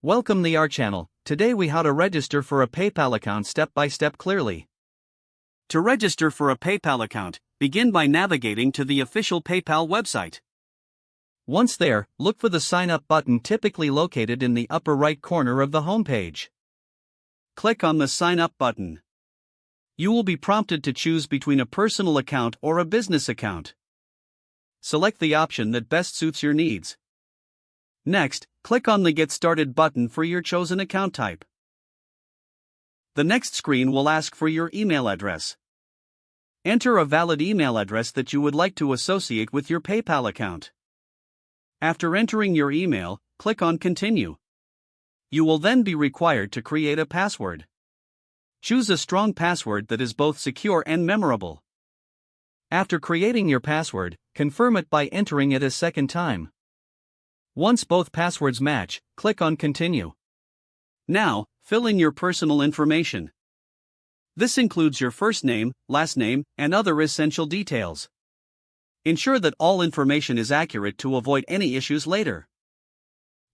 Welcome to our channel. Today we how to register for a PayPal account step by step clearly. To register for a PayPal account, begin by navigating to the official PayPal website. Once there, look for the Sign Up button typically located in the upper right corner of the homepage. Click on the Sign Up button. You will be prompted to choose between a personal account or a business account. Select the option that best suits your needs. Next, click on the Get Started button for your chosen account type. The next screen will ask for your email address. Enter a valid email address that you would like to associate with your PayPal account. After entering your email, click on Continue. You will then be required to create a password. Choose a strong password that is both secure and memorable. After creating your password, confirm it by entering it a second time. Once both passwords match, click on Continue. Now, fill in your personal information. This includes your first name, last name, and other essential details. Ensure that all information is accurate to avoid any issues later.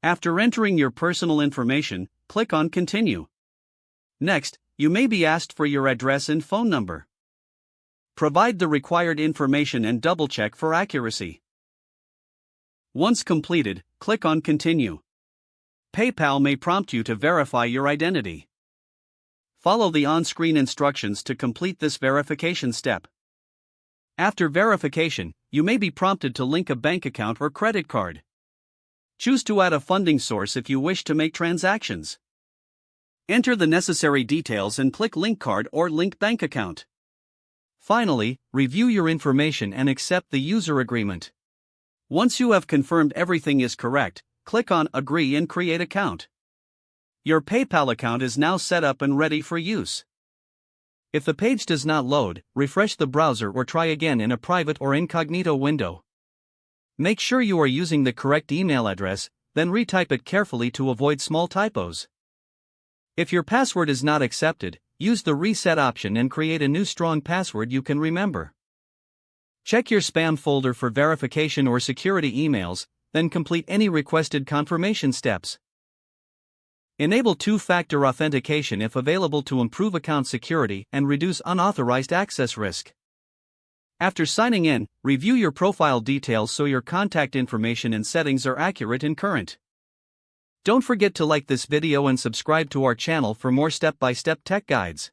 After entering your personal information, click on Continue. Next, you may be asked for your address and phone number. Provide the required information and double-check for accuracy. Once completed, click on Continue. PayPal may prompt you to verify your identity. Follow the on-screen instructions to complete this verification step. After verification, you may be prompted to link a bank account or credit card. Choose to add a funding source if you wish to make transactions. Enter the necessary details and click Link Card or Link Bank Account. Finally, review your information and accept the user agreement. Once you have confirmed everything is correct, click on Agree and create account. Your PayPal account is now set up and ready for use. If the page does not load, refresh the browser or try again in a private or incognito window. Make sure you are using the correct email address, then retype it carefully to avoid small typos. If your password is not accepted, use the Reset option and create a new strong password you can remember. Check your spam folder for verification or security emails, then complete any requested confirmation steps. Enable two-factor authentication if available to improve account security and reduce unauthorized access risk. After signing in, review your profile details so your contact information and settings are accurate and current. Don't forget to like this video and subscribe to our channel for more step-by-step tech guides.